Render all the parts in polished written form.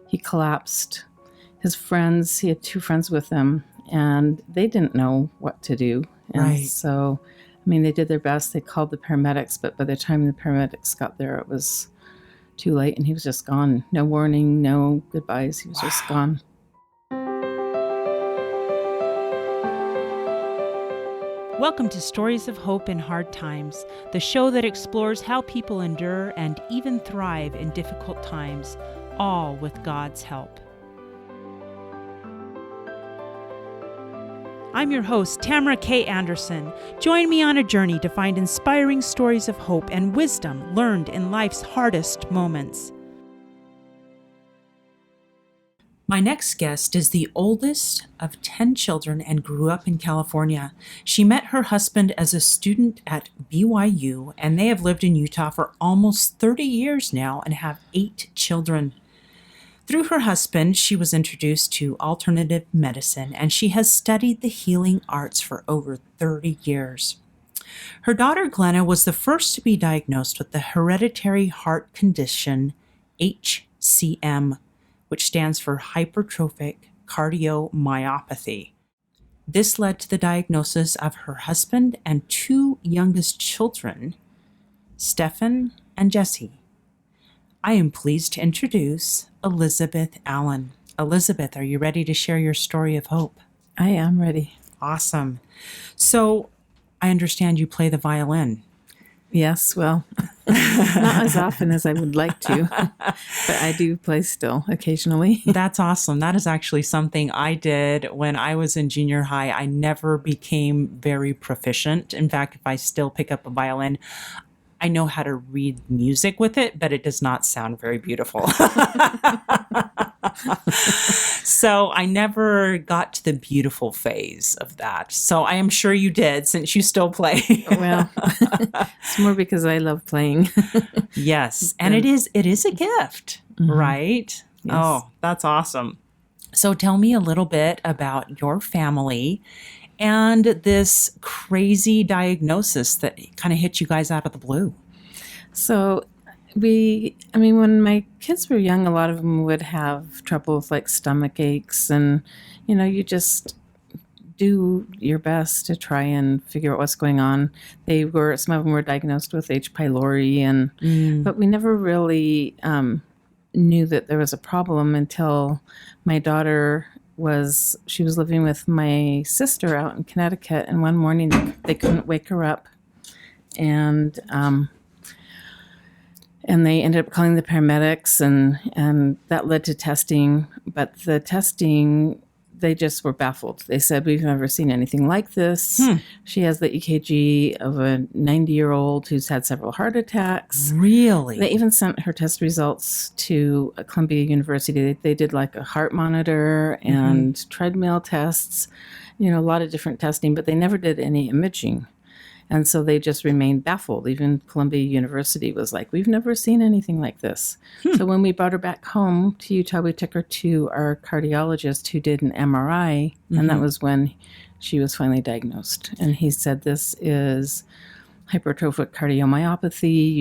he collapsed. His friends, he had 2 friends with him, and they didn't know what to do. And Right. so, they did their best. They called the paramedics, but by the time the paramedics got there, it was too late, and he was just gone. No warning, no goodbyes. He was just gone. Welcome to Stories of Hope in Hard Times, the show that explores how people endure and even thrive in difficult times, all with God's help. I'm your host, Tamara K. Anderson. Join me on a journey to find inspiring stories of hope and wisdom learned in life's hardest moments. My next guest is the oldest of 10 children and grew up in California. She met her husband as a student at BYU, and they have lived in Utah for almost 30 years now and have 8 children. Through her husband, she was introduced to alternative medicine, and she has studied the healing arts for over 30 years. Her daughter, Glenna, was the first to be diagnosed with the hereditary heart condition, HCM, which stands for hypertrophic cardiomyopathy. This led to the diagnosis of her husband and 2 youngest children, Stephen and Jesse. I am pleased to introduce Elizabeth Allen. Elizabeth, are you ready to share your story of hope? I am ready. Awesome. So I understand you play the violin. Yes, well, not as often as I would like to, but I do play still occasionally. That's awesome. That is actually something I did when I was in junior high. I never became very proficient. In fact, if I still pick up a violin, I know how to read music with it, but it does not sound very beautiful. So I never got to the beautiful phase of that. So I am sure you did, since you still play. Well, it's more because I love playing. Yes. And it is a gift, right? Yes. Oh, that's awesome. So tell me a little bit about your family and this crazy diagnosis that kind of hit you guys out of the blue. So when my kids were young, a lot of them would have trouble with like stomach aches, and, you just do your best to try and figure out what's going on. Some of them were diagnosed with H. pylori, but we never really knew that there was a problem until my daughter was living with my sister out in Connecticut, and one morning they couldn't wake her up, and they ended up calling the paramedics, and that led to testing. But the testing, they just were baffled. They said, "We've never seen anything like this." She has the EKG of a 90-year-old who's had several heart attacks. Really? They even sent her test results to Columbia University. They did like a heart monitor and treadmill tests, a lot of different testing, but they never did any imaging. And so they just remained baffled. Even Columbia University was like, "We've never seen anything like this." So when we brought her back home to Utah, we took her to our cardiologist who did an MRI, and that was when she was finally diagnosed. And he said, "This is hypertrophic cardiomyopathy.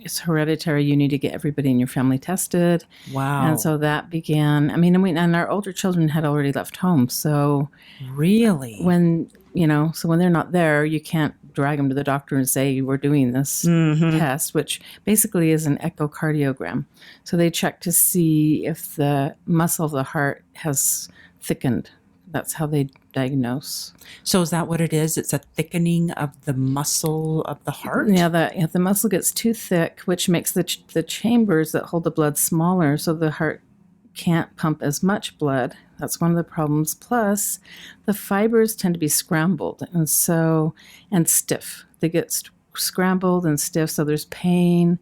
It's hereditary. You need to get everybody in your family tested." Wow. And so that began, and our older children had already left home. So really, when they're not there, you can't drag them to the doctor and say, "We're doing this test," which basically is an echocardiogram. So they check to see if the muscle of the heart has thickened. That's how they diagnose. So is that what it is? It's a thickening of the muscle of the heart? Yeah, the muscle gets too thick, which makes the chambers that hold the blood smaller, so the heart can't pump as much blood. That's one of the problems. Plus, the fibers tend to be scrambled and stiff. They get scrambled and stiff, so there's pain.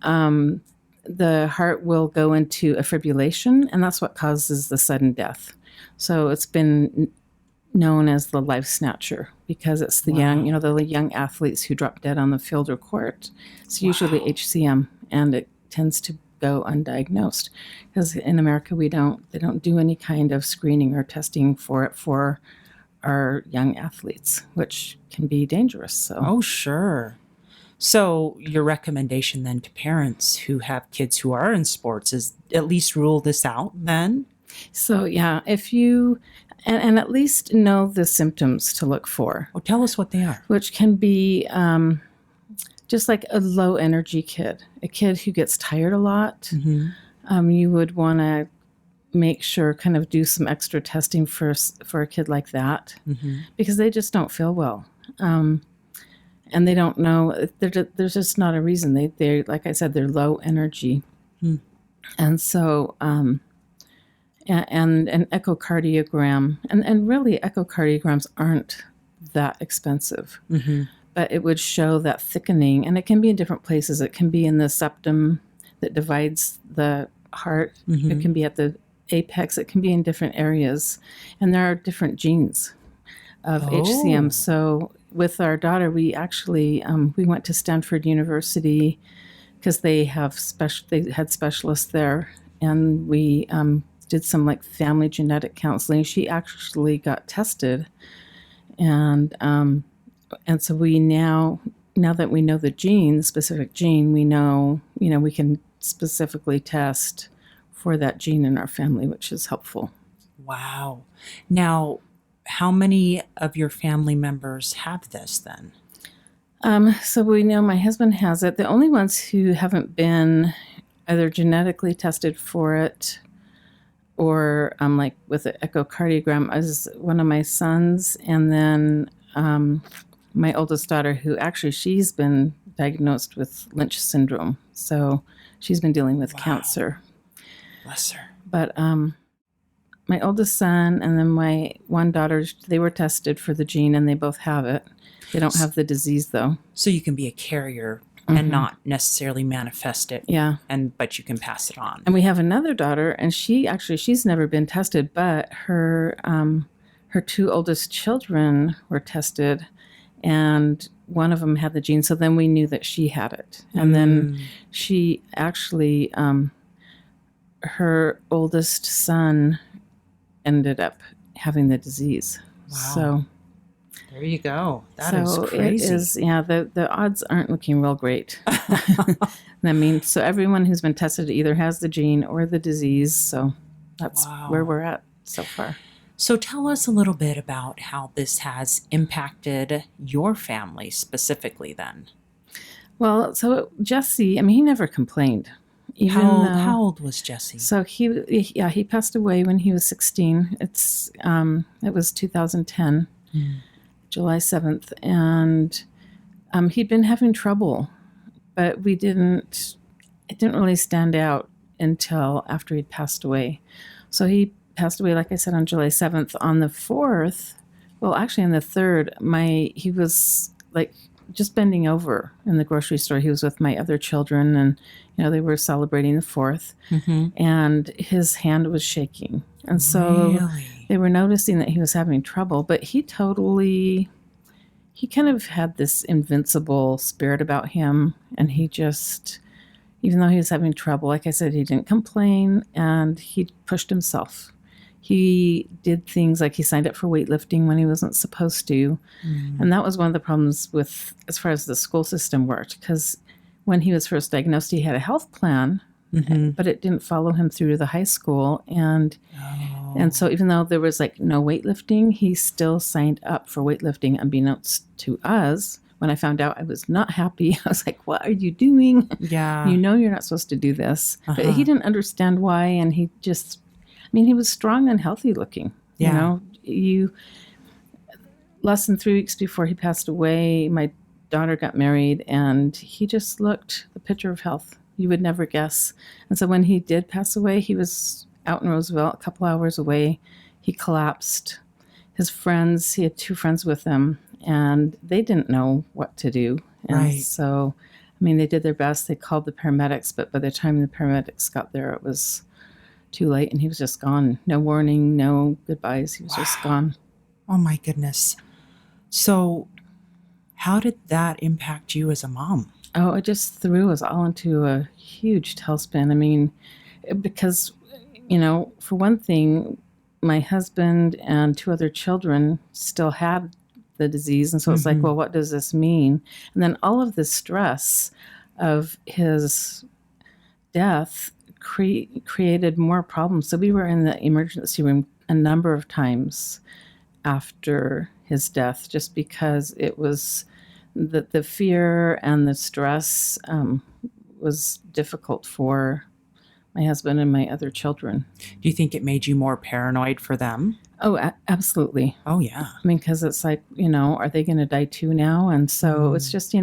The heart will go into a fibrillation, and that's what causes the sudden death. So it's been known as the life snatcher because it's the young athletes who drop dead on the field or court. It's usually HCM, and it tends to go undiagnosed because in America they don't do any kind of screening or testing for it for our young athletes, which can be dangerous. So. Oh, sure. So your recommendation then to parents who have kids who are in sports is at least rule this out then? So yeah, if you and at least know the symptoms to look for, Oh, tell us what they are. which can be just like a low energy kid, a kid who gets tired a lot. You would want to make sure, kind of do some extra testing for a kid like that, because they just don't feel well. And they don't know, there's just not a reason. They like I said, they're low energy. And so, and an echocardiogram, and really echocardiograms aren't that expensive, but it would show that thickening, and it can be in different places. It can be in the septum that divides the heart. It can be at the apex. It can be in different areas, and there are different genes of HCM. So with our daughter, we actually we went to Stanford University because they had specialists there, and we did some like family genetic counseling. She actually got tested, and so we now that we know the specific gene, we know we can specifically test for that gene in our family, which is helpful. Wow. Now, how many of your family members have this then? So we know my husband has it. The only ones who haven't been either genetically tested for it or like with an echocardiogram is one of my sons, and then my oldest daughter, who actually she's been diagnosed with Lynch syndrome. So she's been dealing with cancer. Bless her. But my oldest son and then my one daughter, they were tested for the gene, and they both have it. They don't have the disease, though. So you can be a carrier and not necessarily manifest it. Yeah. But you can pass it on. And we have another daughter, and she's never been tested, but her two oldest children were tested, and one of them had the gene. So then we knew that she had it. And then she actually, her oldest son ended up having the disease. Wow. So there you go. That is crazy. It is, yeah, the odds aren't looking real great. I mean, so everyone who's been tested either has the gene or the disease. So that's where we're at so far. So tell us a little bit about how this has impacted your family specifically then. Well, so Jesse, I mean, he never complained. How old was Jesse? So he passed away when he was 16. It was 2010, July 7th. And he'd been having trouble, but it didn't really stand out until after he'd passed away. So he passed away, like I said, on July 7th. On the 4th, well, actually on the 3rd, he was like just bending over in the grocery store. He was with my other children, and they were celebrating the 4th, and his hand was shaking. And so they were noticing that he was having trouble, but he kind of had this invincible spirit about him, and he just, even though he was having trouble, like I said, he didn't complain, and he pushed himself. He did things like he signed up for weightlifting when he wasn't supposed to. And that was one of the problems with, as far as the school system worked, because when he was first diagnosed, he had a health plan, but it didn't follow him through to the high school. And so even though there was like no weightlifting, he still signed up for weightlifting, unbeknownst to us. When I found out, I was not happy. I was like, what are you doing? Yeah. You're not supposed to do this. But he didn't understand why, and he just, he was strong and healthy looking. Yeah. Less than 3 weeks before he passed away, my daughter got married, and he just looked the picture of health. You would never guess. And so when he did pass away, he was out in Roosevelt, a couple hours away. He collapsed. His friends, he had 2 friends with him, and they didn't know what to do. And so, they did their best. They called the paramedics, but by the time the paramedics got there, it was too late, and he was just gone. No warning, no goodbyes. He was just gone. Oh my goodness. So how did that impact you as a mom? Oh, it just threw us all into a huge tailspin. Because, for one thing, my husband and 2 other children still had the disease. And so it's like, well, what does this mean? And then all of the stress of his death created more problems. So we were in the emergency room a number of times after his death, just because it was the fear and the stress was difficult for my husband and my other children. Do you think it made you more paranoid for them? Oh, absolutely. Oh, yeah. I mean, because it's like, are they going to die too now? And so it's just, you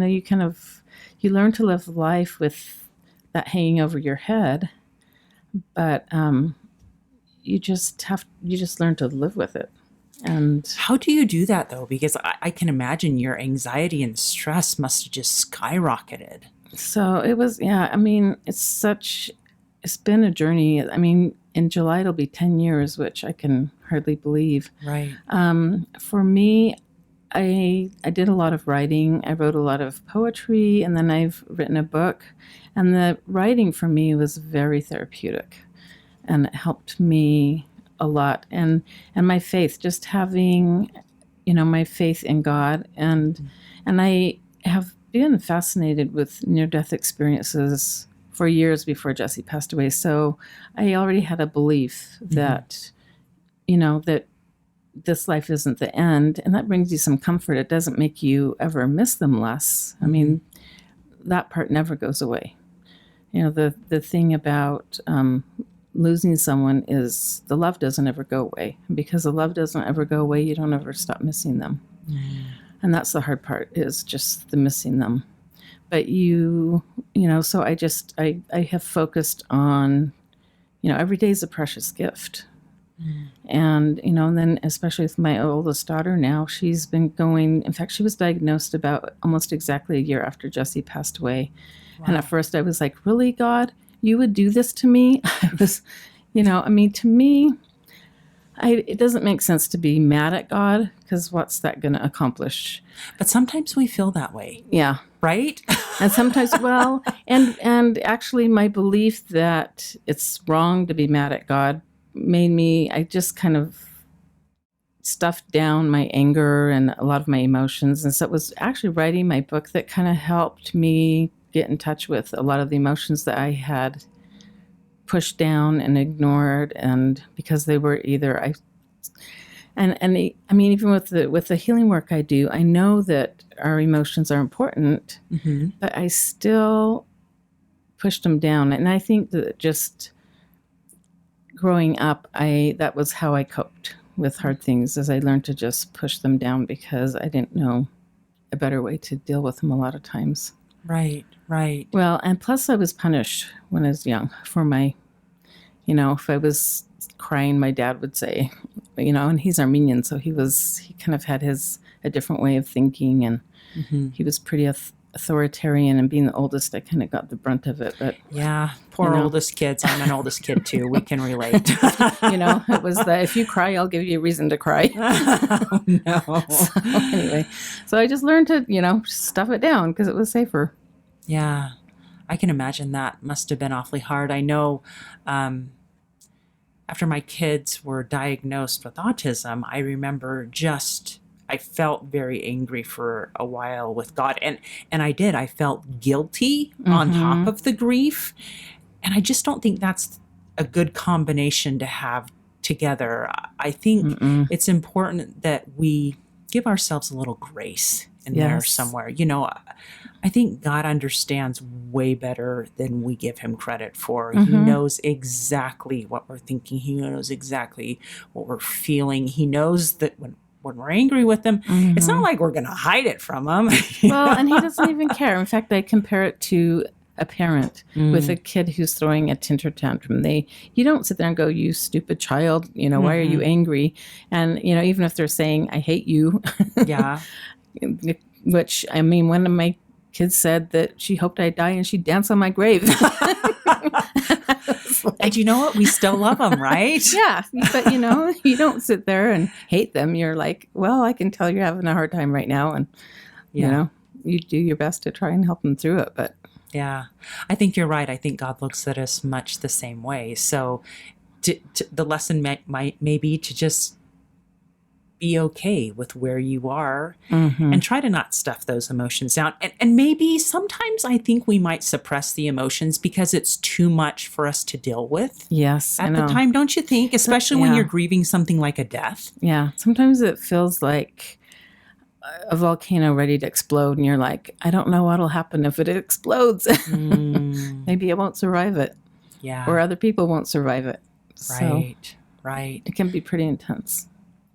learn to live life with that hanging over your head, but you just learn to live with it. And how do you do that, though? Because I can imagine your anxiety and stress must have just skyrocketed. So it was, I mean, it's been a journey. I mean, in July, it'll be 10 years, which I can hardly believe. Right. For me, I did a lot of writing. I wrote a lot of poetry, and then I've written a book. And the writing for me was very therapeutic, and it helped me a lot. And my faith, just having, my faith in God. And I have been fascinated with near-death experiences for years before Jesse passed away. So I already had a belief that, that this life isn't the end. And that brings you some comfort. It doesn't make you ever miss them less. I mean, that part never goes away. The thing about losing someone is the love doesn't ever go away. And because the love doesn't ever go away, you don't ever stop missing them. And that's the hard part, is just the missing them. But so I have focused on, every day is a precious gift. And, and then especially with my oldest daughter now, she's been going, in fact, she was diagnosed about almost exactly a year after Jesse passed away. Wow. And at first I was like, really, God, you would do this to me? I was, to me, it doesn't make sense to be mad at God, because what's that going to accomplish? But sometimes we feel that way. Yeah. Right? And sometimes, and actually my belief that it's wrong to be mad at God I just kind of stuffed down my anger and a lot of my emotions. And so it was actually writing my book that kind of helped me get in touch with a lot of the emotions that I had pushed down and ignored, and because they were either even with the healing work I do, I know that our emotions are important, but I still pushed them down. And I think that just growing up, that was how I coped with hard things, as I learned to just push them down, because I didn't know a better way to deal with them a lot of times. Right. Well, and plus I was punished when I was young for my, if I was crying, my dad would say, and he's Armenian, so he kind of had a different way of thinking, and he was pretty authoritarian, and being the oldest, I kind of got the brunt of it. But yeah, poor oldest kids. I'm an oldest kid too. We can relate. It was if you cry, I'll give you a reason to cry. Oh, no. So anyway, so I just learned to, stuff it down because it was safer. Yeah, I can imagine that must have been awfully hard. I know after my kids were diagnosed with autism, I remember I felt very angry for a while with God. And I felt guilty on top of the grief. And I just don't think that's a good combination to have together. I think it's important that we give ourselves a little grace in there somewhere. I think God understands way better than we give him credit for. He knows exactly what we're thinking. He knows exactly what we're feeling. He knows that when we're angry with him, it's not like we're going to hide it from him. Well, and he doesn't even care. In fact, I compare it to a parent with a kid who's throwing a temper tantrum. You don't sit there and go, you stupid child, why are you angry? And, even if they're saying, I hate you. Yeah. Which, one of my kids said that she hoped I'd die and she'd dance on my grave. And you know what? We still love them, right? Yeah. But, you don't sit there and hate them. You're like, well, I can tell you're having a hard time right now. And, you do your best to try and help them through it. But yeah, I think you're right. I think God looks at us much the same way. So the lesson may be to just be okay with where you are Mm-hmm. and try to not stuff those emotions down. And maybe sometimes I think we might suppress the emotions because it's too much for us to deal with Yes, I at the know. time, don't you think? Especially when yeah. you're grieving something like a death. Yeah, sometimes it feels like a volcano ready to explode, and you're like, I don't know what'll happen if it explodes. Maybe I won't survive it, Yeah. or other people won't survive it. So Right. it can be pretty intense.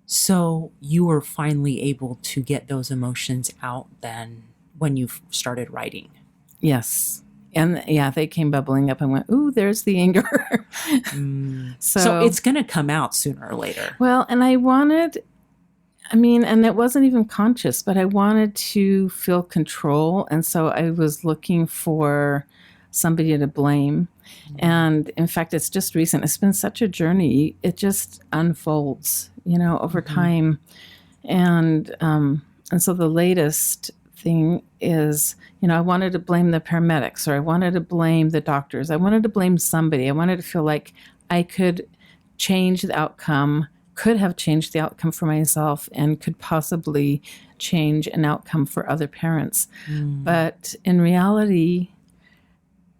So you were finally able to get those emotions out then when you started writing. Yes. And yeah, they came bubbling up and went, ooh, there's the anger. So it's going to come out sooner or later. Well, and and it wasn't even conscious, but I wanted to feel control. And so I was looking for somebody to blame. And in fact, it's just recent. It's been such a journey. It just unfolds, over time. And so the latest thing is, I wanted to blame the paramedics, or I wanted to blame the doctors. I wanted to blame somebody. I wanted to feel like I could change the outcome, could have changed the outcome for myself, and could possibly change an outcome for other parents. But in reality,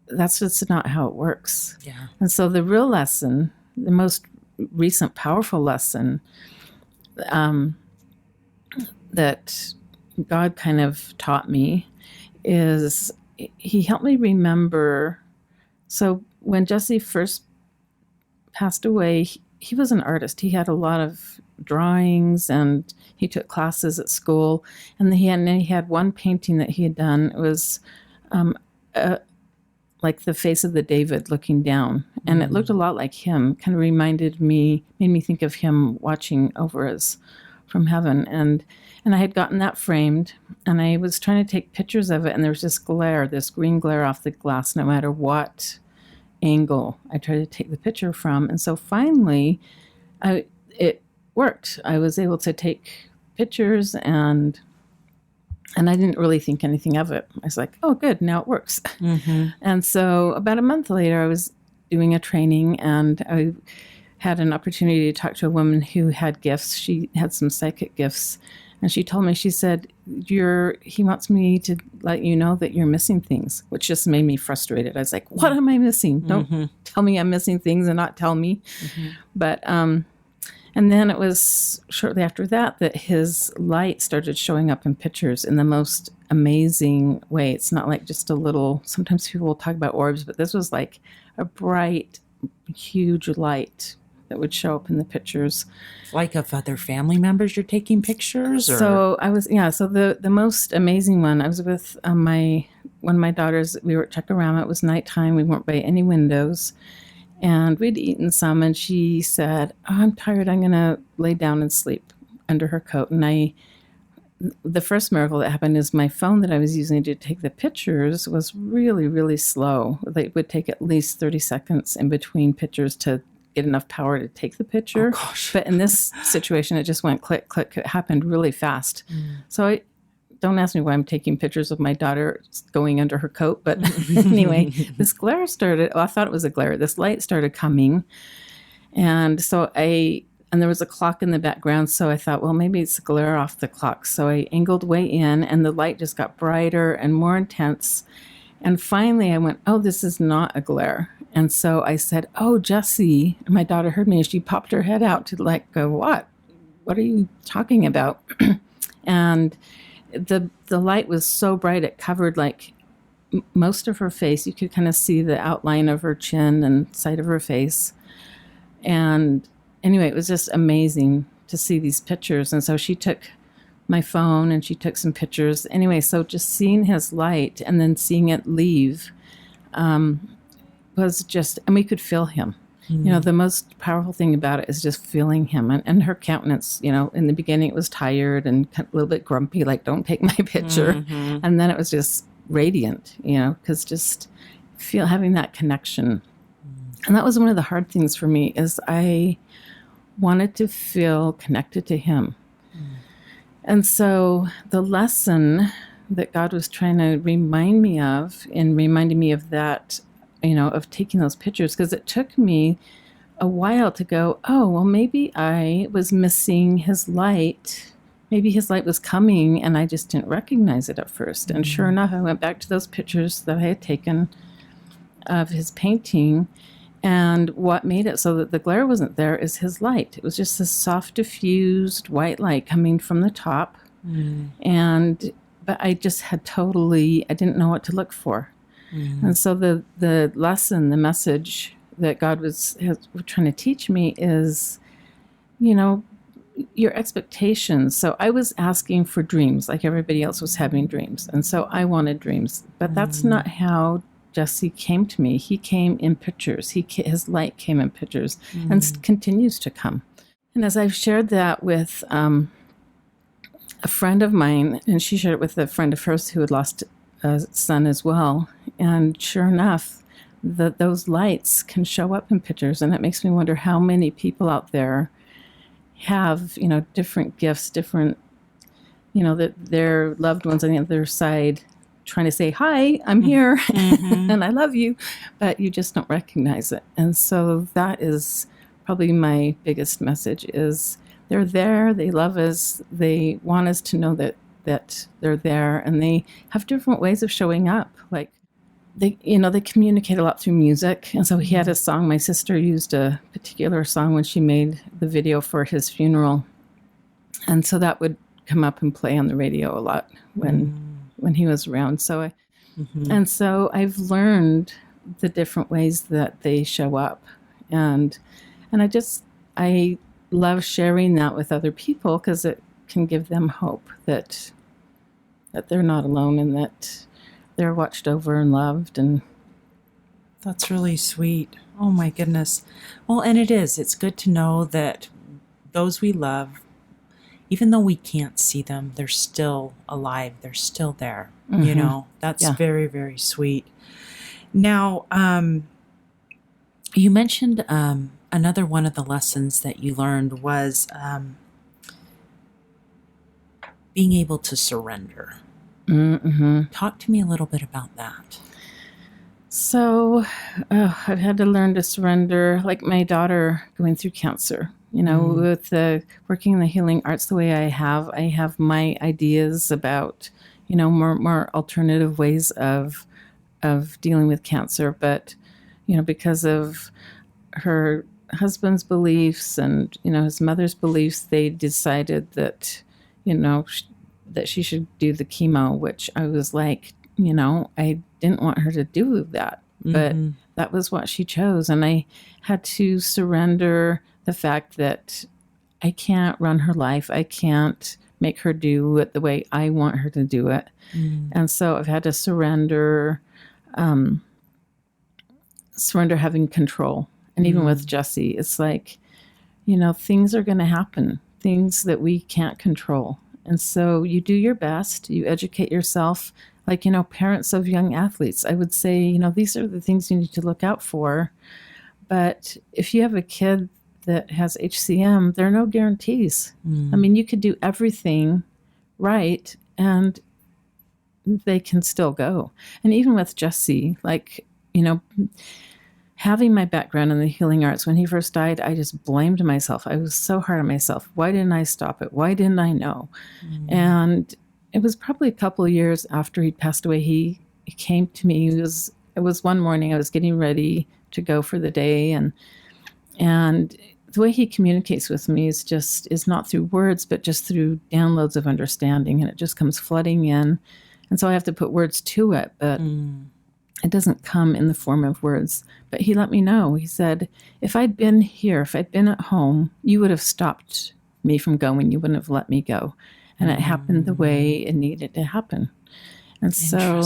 that's just not how it works. Yeah. And so the real lesson, the most recent powerful lesson that God kind of taught me is he helped me remember. So when Jesse first passed away, he was an artist. He had a lot of drawings, and he took classes at school. And he had one painting that he had done. It was like the face of the David looking down. And it looked a lot like him, kind of made me think of him watching over us from heaven. And I had gotten that framed, and I was trying to take pictures of it, and there was this green glare off the glass, no matter what angle I tried to take the picture from. And so finally, it worked. I was able to take pictures, and I didn't really think anything of it. I was like, oh, good, now it works. And so about a month later, I was doing a training, and I had an opportunity to talk to a woman who had gifts. She had some psychic gifts. And she told me, she said, he wants me to let you know that you're missing things, which just made me frustrated. I was like, what am I missing? Don't tell me I'm missing things and not tell me. But, and then it was shortly after that his light started showing up in pictures in the most amazing way. It's not like just a little, sometimes people will talk about orbs, but this was like a bright, huge light that would show up in the pictures. Like of other family members you're taking pictures? Or? So I was, so the most amazing one, I was with one of my daughters. We were at Chekarama. It was nighttime. We weren't by any windows. And we'd eaten some, and she said, oh, I'm tired. I'm going to lay down and sleep under her coat. And the first miracle that happened is my phone that I was using to take the pictures was really, really slow. It would take at least 30 seconds in between pictures to get enough power to take the picture. Oh, gosh. But in this situation, it just went click, click. It happened really fast. So don't ask me why I'm taking pictures of my daughter going under her coat. But anyway, this glare started. I thought it was a glare. This light started coming. And so and there was a clock in the background. So I thought, well, maybe it's a glare off the clock. So I angled way in, and the light just got brighter and more intense. And finally I went, oh, this is not a glare. And so I said, oh, Jessie. And my daughter heard me, and she popped her head out to go, what? What are you talking about? And the light was so bright, it covered most of her face. You could kind of see the outline of her chin and side of her face. And anyway, it was just amazing to see these pictures. And so she took my phone and she took some pictures. Anyway, so just seeing his light and then seeing it leave was just, and we could feel him. The most powerful thing about it is just feeling him, and her countenance. In the beginning it was tired and a little bit grumpy, like, don't take my picture. And then it was just radiant, because just having that connection. And that was one of the hard things for me, is I wanted to feel connected to him. And so the lesson that God was trying to remind me of, in reminding me of that, of taking those pictures, because it took me a while to go, oh, well, maybe I was missing his light. Maybe his light was coming and I just didn't recognize it at first. And sure enough, I went back to those pictures that I had taken of his painting. And what made it so that the glare wasn't there is his light. It was just a soft, diffused white light coming from the top. But I just had I didn't know what to look for. And so the lesson, the message that God was trying to teach me is, your expectations. So I was asking for dreams like everybody else was having dreams. And so I wanted dreams. But that's not how Jesse came to me. He came in pictures. His light came in pictures and continues to come. And as I've shared that with a friend of mine, and she shared it with a friend of hers who had lost a son as well. And sure enough, those lights can show up in pictures. And it makes me wonder how many people out there have, different gifts, different, that their loved ones on the other side trying to say, hi, I'm here and I love you, but you just don't recognize it. And so that is probably my biggest message is they're there. They love us. They want us to know that they're there, and they have different ways of showing up. Like they communicate a lot through music. And so he had a song. My sister used a particular song when she made the video for his funeral. And so that would come up and play on the radio a lot when he was around. So and so I've learned the different ways that they show up. And I love sharing that with other people because it can give them hope that they're not alone and that they're watched over and loved. And that's really sweet. Oh my goodness. Well, and it's good to know that those we love, even though we can't see them, they're still alive. They're still there. That's very, very sweet. Now, you mentioned another one of the lessons that you learned was being able to surrender. Talk to me a little bit about that. So I've had to learn to surrender, like my daughter going through cancer. With working in the healing arts the way I have my ideas about, more alternative ways of dealing with cancer. But, because of her husband's beliefs and, his mother's beliefs, they decided that, that she should do the chemo, which I was like, I didn't want her to do that, but that was what she chose. And I had to surrender the fact that I can't run her life. I can't make her do it the way I want her to do it. And so I've had to surrender having control. And even with Jesse, it's like, things are going to happen, things that we can't control. And so you do your best, you educate yourself, like, parents of young athletes. I would say, these are the things you need to look out for. But if you have a kid that has HCM, there are no guarantees. I mean, you could do everything right and they can still go. And even with Jesse, like, having my background in the healing arts, when he first died, I just blamed myself. I was so hard on myself. Why didn't I stop it? Why didn't I know? And it was probably a couple of years after he'd passed away, he came to me. It was one morning I was getting ready to go for the day, and the way he communicates with me is not through words, but just through downloads of understanding, and it just comes flooding in. And so I have to put words to it, but it doesn't come in the form of words. But he let me know. He said, if I'd been here, if I'd been at home, you would have stopped me from going. You wouldn't have let me go. And it happened the way it needed to happen. And so,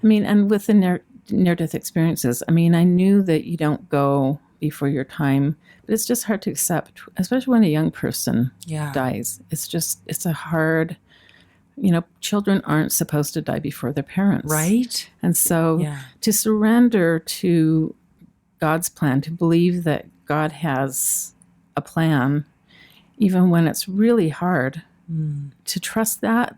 and with the near-death experiences, I knew that you don't go before your time, but it's just hard to accept, especially when a young person dies. It's a hard, children aren't supposed to die before their parents. Right. And so to surrender to God's plan, to believe that God has a plan, even when it's really hard, to trust that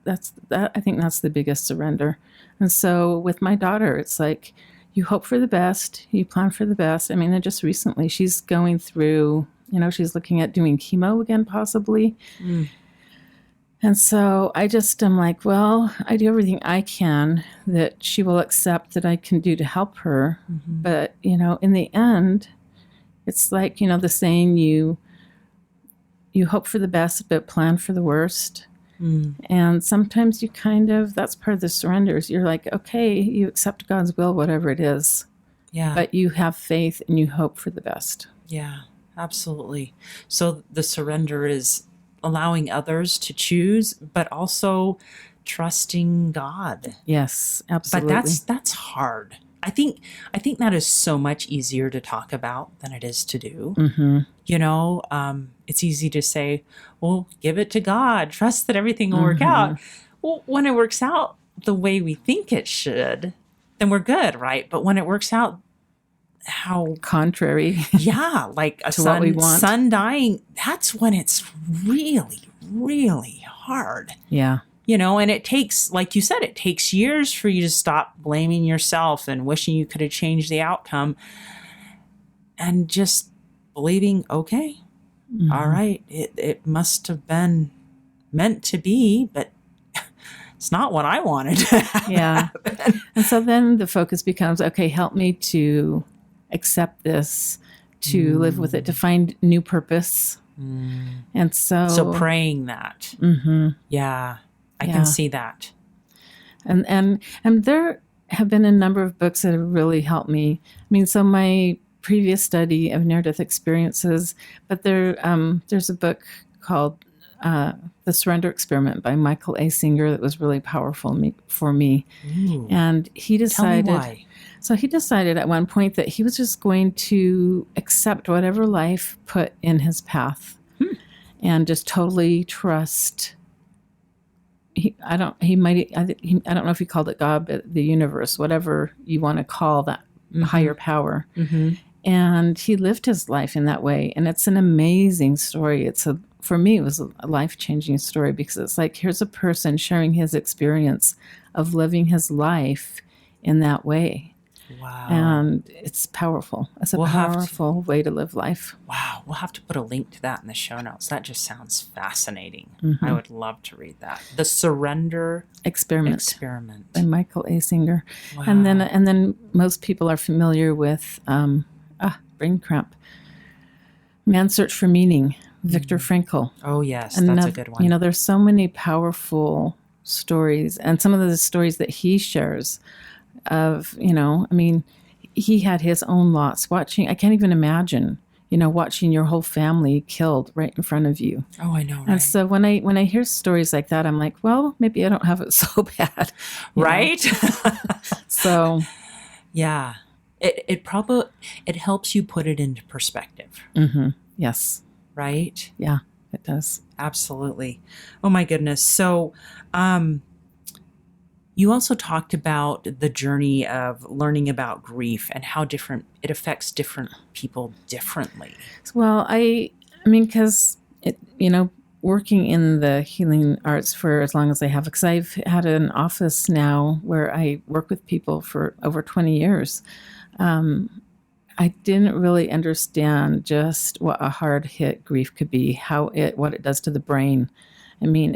I think that's the biggest surrender. And so with my daughter, it's like, you hope for the best, you plan for the best. I mean, and just recently she's going through, she's looking at doing chemo again, possibly. And so I just am like, well, I do everything I can that she will accept that I can do to help her. But, in the end, it's like, the saying, you hope for the best, but plan for the worst. And sometimes you that's part of the surrenders. You're like, okay, you accept God's will, whatever it is. Yeah. But you have faith and you hope for the best. Yeah, absolutely. So the surrender is allowing others to choose, but also trusting God. Yes, absolutely. But that's hard. I think that is so much easier to talk about than it is to do. It's easy to say, well, give it to God, trust that everything will work out. Well, when it works out the way we think it should, then we're good, right? But when it works out how contrary, like a to what we want. son dying, that's when it's really, really hard. Yeah. And it takes, like you said, it takes years for you to stop blaming yourself and wishing you could have changed the outcome and just believing, okay, all right, it must have been meant to be, but it's not what I wanted. Yeah. And so then the focus becomes, okay, help me to accept this, to live with it, to find new purpose. And so praying that. Yeah. I can see that. And there have been a number of books that have really helped me. I mean, so my previous study of near-death experiences, but there's a book called The Surrender Experiment by Michael A. Singer that was really powerful for me. Ooh. And he decided... Tell me why. So he decided at one point that he was just going to accept whatever life put in his path and just totally trust... I don't know if he called it God, but the universe, whatever you want to call that higher power. And he lived his life in that way. And it's an amazing story. For me, it was a life-changing story because it's like, here's a person sharing his experience of living his life in that way. Wow. And it's powerful. It's a powerful way to live life. Wow. We'll have to put a link to that in the show notes. That just sounds fascinating. I would love to read that. The Surrender Experiment by Michael A. Singer. Wow. And then most people are familiar with brain cramp. Man's Search for Meaning, Viktor Frankl. Oh, yes. That's a good one. There's so many powerful stories. And some of the stories that he shares of, he had his own loss. I can't even imagine, watching your whole family killed right in front of you. Oh, I know, right? And so when I hear stories like that, I'm like, well, maybe I don't have it so bad. Right? So. Yeah. It helps you put it into perspective. Yes. Right? Yeah, it does. Absolutely. Oh my goodness. So, you also talked about the journey of learning about grief and how different it affects different people differently. Well, I mean, because, working in the healing arts for as long as I have, because I've had an office now where I work with people for over 20 years, I didn't really understand just what a hard hit grief could be, what it does to the brain. I mean,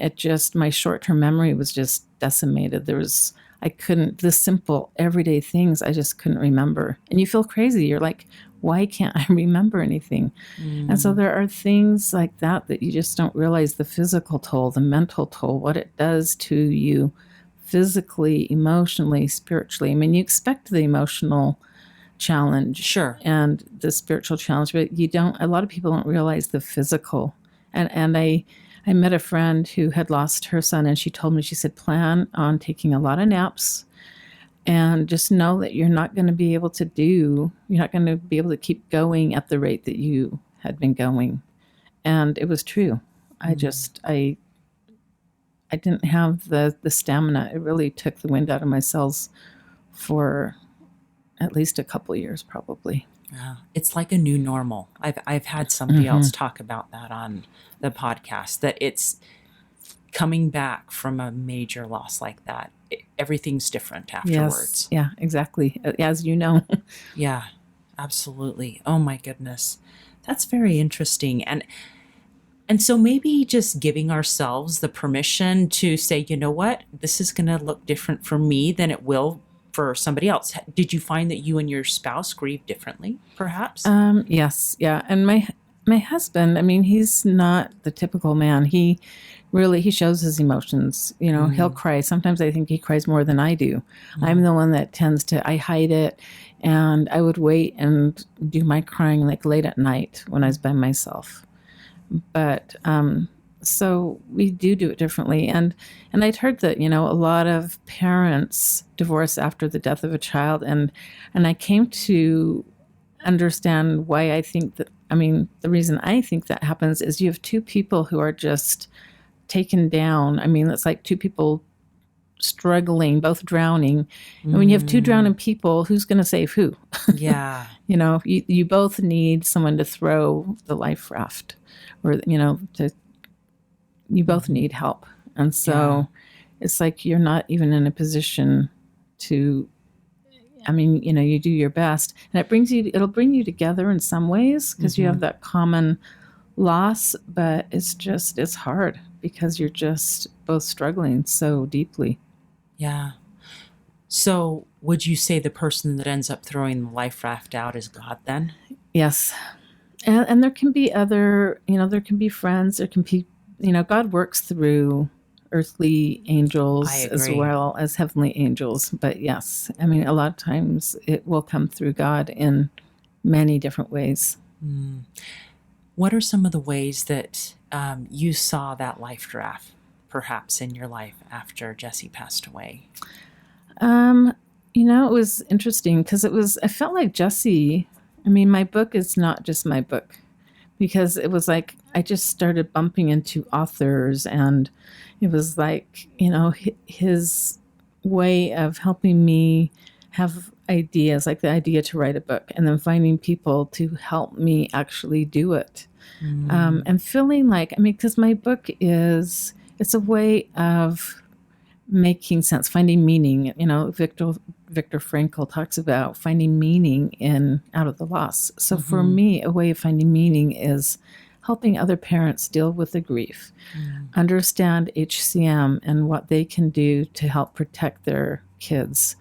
my short-term memory was just decimated. The simple everyday things I just couldn't remember. And you feel crazy. You're like, why can't I remember anything? And so there are things like that you just don't realize, the physical toll, the mental toll, what it does to you physically, emotionally, spiritually. I mean, you expect the emotional challenge. Sure. And the spiritual challenge, but a lot of people don't realize the physical. And I met a friend who had lost her son, and she told me, she said, plan on taking a lot of naps and just know that you're not going to be able to keep going at the rate that you had been going. And it was true. I didn't have the stamina. It really took the wind out of my sails for at least a couple of years, probably. Yeah. It's like a new normal. I've had somebody else talk about that on the podcast, that it's coming back from a major loss like that. everything's different afterwards. Yes. Yeah, exactly. As you know. Yeah, absolutely. Oh my goodness. That's very interesting. And so maybe just giving ourselves the permission to say, you know what, this is going to look different for me than it will for somebody else. Did you find that you and your spouse grieve differently, perhaps? Yes. Yeah. And my husband, I mean, he's not the typical man. He shows his emotions. He'll cry. Sometimes I think he cries more than I do. I'm the one that I hide it, and I would wait and do my crying like late at night when I was by myself. But so we do it differently. And I'd heard that, a lot of parents divorce after the death of a child. And I came to understand why I think that, the reason I think that happens is you have two people who are just taken down. It's like two people struggling, both drowning. And when you have two drowning people, who's going to save who? Yeah. You both need someone to throw the life raft, or, you both need help. And so it's like you're not even in a position to, you do your best. And it'll bring you together in some ways because you have that common loss, but it's hard because you're just both struggling so deeply. Yeah. So would you say the person that ends up throwing the life raft out is God then? Yes. And there can be other, there can be friends, there can be, God works through earthly angels as well as heavenly angels. But yes, a lot of times it will come through God in many different ways. What are some of the ways that you saw that life raft perhaps in your life after Jesse passed away? It was interesting because I felt like Jesse, my book is not just my book, because it was like I just started bumping into authors, and it was like, his way of helping me have ideas, like the idea to write a book, and then finding people to help me actually do it. And feeling like, because my book it's a way of making sense, finding meaning. Viktor Frankl talks about finding meaning out of the loss. So for me, a way of finding meaning is helping other parents deal with the grief, understand HCM and what they can do to help protect their kids,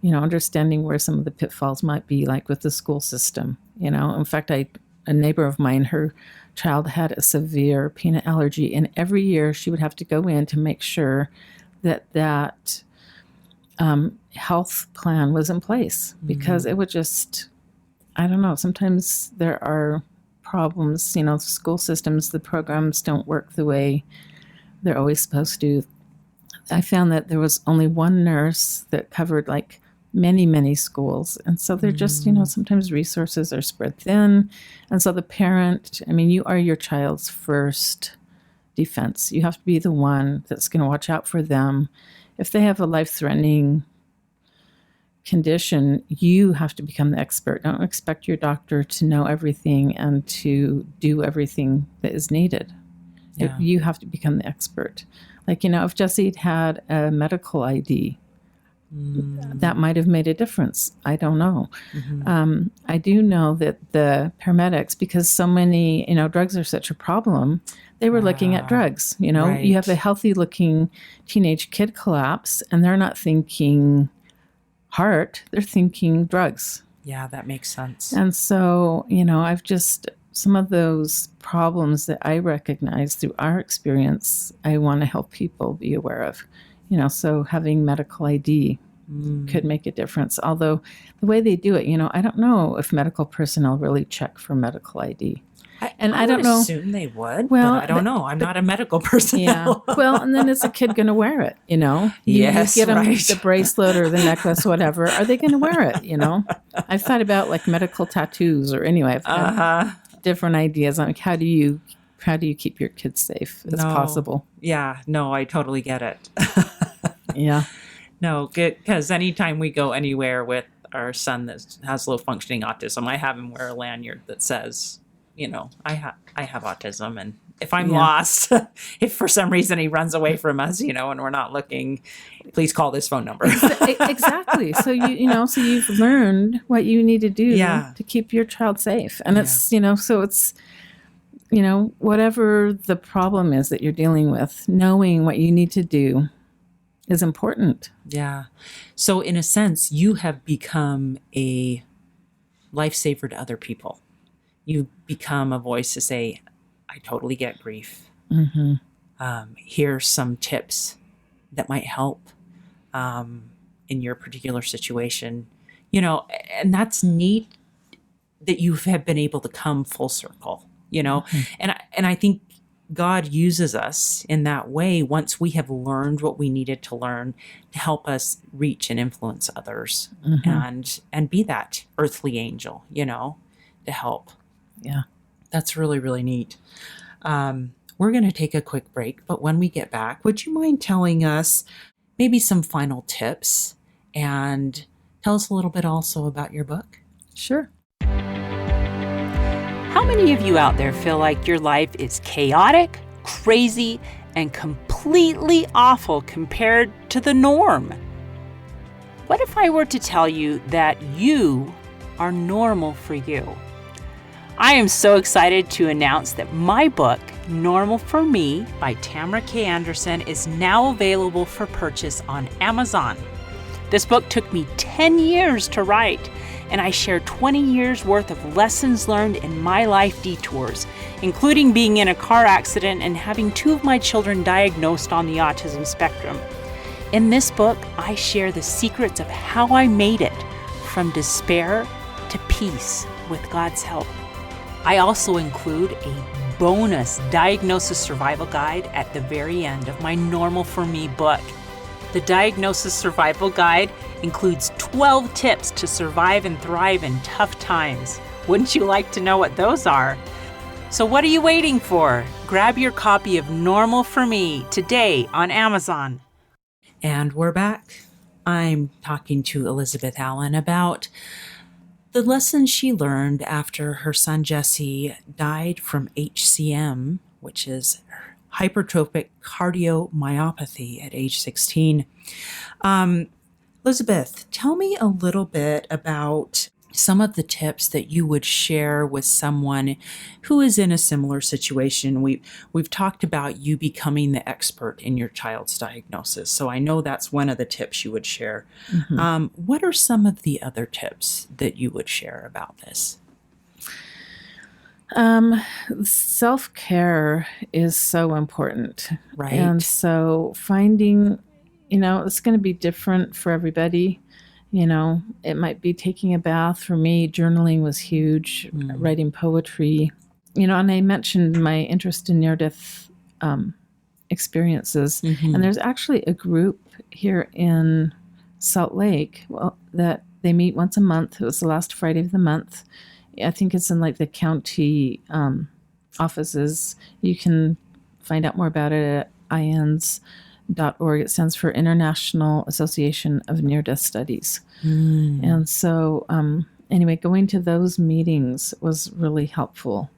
understanding where some of the pitfalls might be, like with the school system. In fact, a neighbor of mine, her child had a severe peanut allergy, and every year she would have to go in to make sure that health plan was in place, because it would just, I don't know, sometimes there are problems, school systems, the programs don't work the way they're always supposed to. I found that there was only one nurse that covered like many, many schools. And so they're just, sometimes resources are spread thin. And so the parent, you are your child's first defense. You have to be the one that's going to watch out for them. If they have a life-threatening condition, you have to become the expert. Don't expect your doctor to know everything and to do everything that is needed. Yeah. You have to become the expert. Like, if Jesse had a medical ID, that might have made a difference. I don't know. I do know that the paramedics, because so many, drugs are such a problem, they were looking at drugs. Right. You have a healthy looking teenage kid collapse, and they're not thinking heart, they're thinking drugs. Yeah, that makes sense. And so, I've just, some of those problems that I recognize through our experience, I want to help people be aware of. So having medical ID could make a difference. Although the way they do it, I don't know if medical personnel really check for medical ID. I don't know. Assume they would. Well, but I don't know. I'm not a medical person. Yeah. Well, and then is a kid going to wear it? Yes, you get them right. the bracelet or the necklace, whatever. Are they going to wear it? I've thought about like medical tattoos, or anyway, I've had different ideas on how do you keep your kids safe as possible. Yeah. No, I totally get it. Yeah. No, because anytime we go anywhere with our son that has low functioning autism, I have him wear a lanyard that says, I have autism, and if I'm lost, if for some reason he runs away from us, and we're not looking, please call this phone number. Exactly. So so you've learned what you need to do to keep your child safe. And it's, so it's, whatever the problem is that you're dealing with, knowing what you need to do is important. Yeah. So in a sense, you have become a lifesaver to other people. You become a voice to say, I totally get grief. Mm-hmm. Here's some tips that might help in your particular situation. And that's neat that you have been able to come full circle, Mm-hmm. And I think God uses us in that way once we have learned what we needed to learn to help us reach and influence others, mm-hmm. and be that earthly angel, to help. Yeah. That's really, really neat. We're going to take a quick break, but when we get back, would you mind telling us maybe some final tips and tell us a little bit also about your book? Sure. How many of you out there feel like your life is chaotic, crazy, and completely awful compared to the norm? What if I were to tell you that you are normal for you? I am so excited to announce that my book, Normal for Me by Tamara K. Anderson, is now available for purchase on Amazon. This book took me 10 years to write, and I share 20 years worth of lessons learned in my life detours, including being in a car accident and having 2 of my children diagnosed on the autism spectrum. In this book, I share the secrets of how I made it from despair to peace with God's help. I also include a bonus diagnosis survival guide at the very end of my Normal for Me book. The Diagnosis Survival Guide includes 12 tips to survive and thrive in tough times. Wouldn't you like to know what those are? So what are you waiting for? Grab your copy of Normal for Me today on Amazon. And we're back. I'm talking to Elizabeth Allen about the lessons she learned after her son Jesse died from HCM, which is hypertrophic cardiomyopathy at age 16. Elizabeth, tell me a little bit about some of the tips that you would share with someone who is in a similar situation. We've talked about you becoming the expert in your child's diagnosis, so I know that's one of the tips you would share. Mm-hmm. What are some of the other tips that you would share about this? Self-care is so important. Right. And so finding, it's going to be different for everybody. It might be taking a bath. For me, journaling was huge, writing poetry, and I mentioned my interest in near-death experiences. Mm-hmm. And there's actually a group here in Salt Lake, that they meet once a month. It was the last Friday of the month. I think it's in the county offices. You can find out more about it at IANDS.org. It stands for International Association of Near-Death Studies. And so anyway, going to those meetings was really helpful.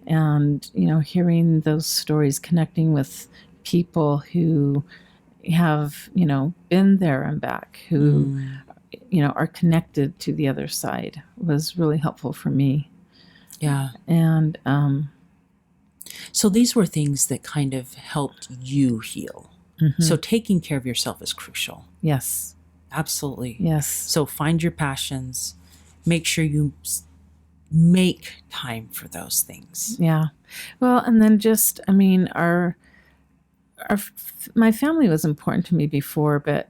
And, hearing those stories, connecting with people who have, been there and back, who are connected to the other side was really helpful for me. Yeah. And so these were things that kind of helped you heal. Mm-hmm. So taking care of yourself is crucial. Yes. Absolutely. Yes. So find your passions. Make sure you make time for those things. Yeah. Well, and then just, my family was important to me before, but,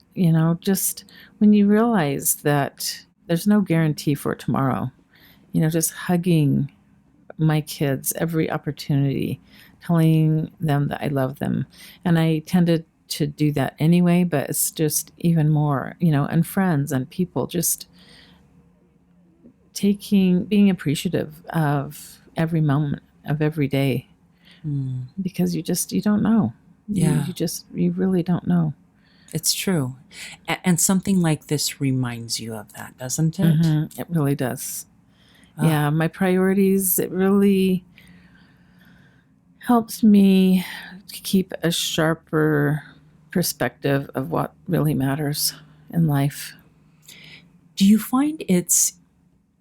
just when you realize that there's no guarantee for tomorrow, just hugging my kids every opportunity, telling them that I love them. And I tended to do that anyway, but it's just even more, and friends and people, just being appreciative of every moment of every day, because you don't know. Yeah. You really don't know. It's true. And something like this reminds you of that, doesn't it? Mm-hmm. It really does. Yeah, my priorities, it really, helps me keep a sharper perspective of what really matters in life. Do you find it's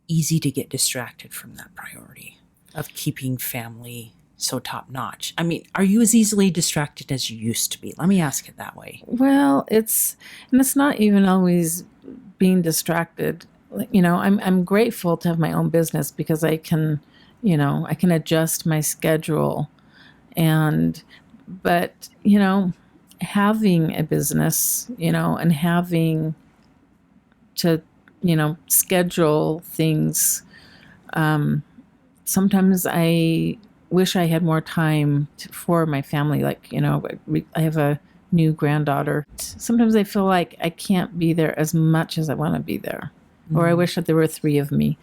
easy to get distracted from that priority of keeping family so top notch? I mean, are you as easily distracted as you used to be? Let me ask it that way. Well, it's not even always being distracted. I'm grateful to have my own business because I can adjust my schedule, but having a business, and having to, schedule things. Sometimes I wish I had more time for my family. Like, I have a new granddaughter. Sometimes I feel like I can't be there as much as I want to be there. Or I wish that there were 3 of me.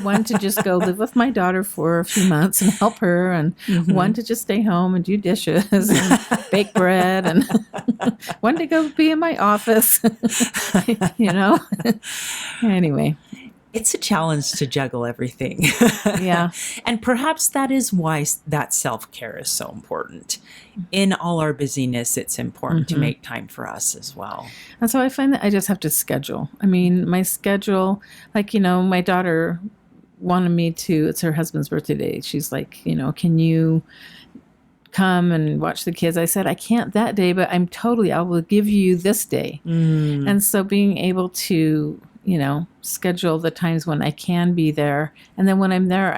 One to just go live with my daughter for a few months and help her, and one to just stay home and do dishes and bake bread, and one to go be in my office. Anyway. It's a challenge to juggle everything. Yeah. And perhaps that is why that self-care is so important. In all our busyness, it's important to make time for us as well. And so I find that I just have to schedule. I mean, my schedule, like, my daughter wanted me to, it's her husband's birthday today. She's like, can you come and watch the kids? I said, I can't that day, but I will give you this day. And so being able to, schedule the times when I can be there. And then when I'm there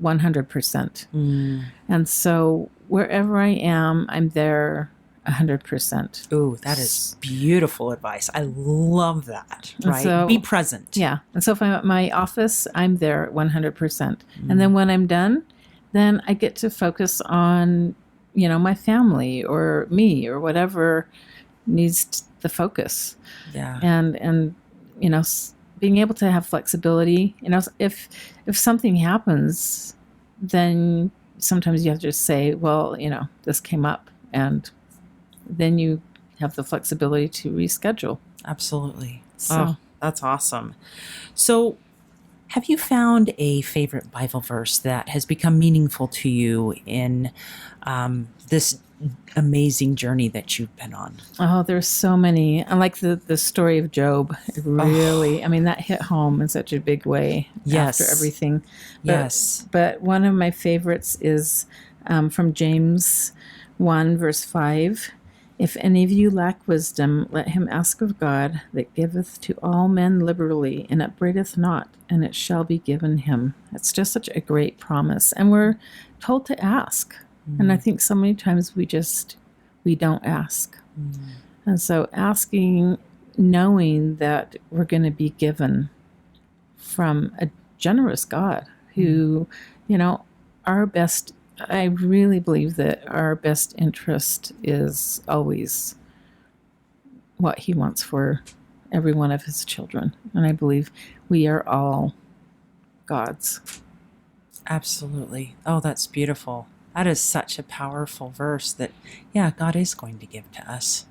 100%. And so wherever I am, I'm there 100%. Ooh, that is beautiful advice. I love that. Right? So, be present. Yeah. And so if I'm at my office, I'm there 100%. And then when I'm done, then I get to focus on, my family or me or whatever needs the focus. Yeah. And being able to have flexibility, if something happens, then sometimes you have to just say, well, this came up, and then you have the flexibility to reschedule. Absolutely. So that's awesome. So have you found a favorite Bible verse that has become meaningful to you in this amazing journey that you've been on? Oh, there's so many. I like the story of Job. It really, that hit home in such a big way after everything. But one of my favorites is from James 1, verse 5. If any of you lack wisdom, let him ask of God, that giveth to all men liberally, and upbraideth not, and it shall be given him. It's just such a great promise. And we're told to ask. And I think so many times we don't ask. And so asking, knowing that we're going to be given from a generous God who, our best, I really believe that our best interest is always what he wants for every one of his children. And I believe we are all God's. Absolutely. Oh, that's beautiful. That is such a powerful verse that, God is going to give to us.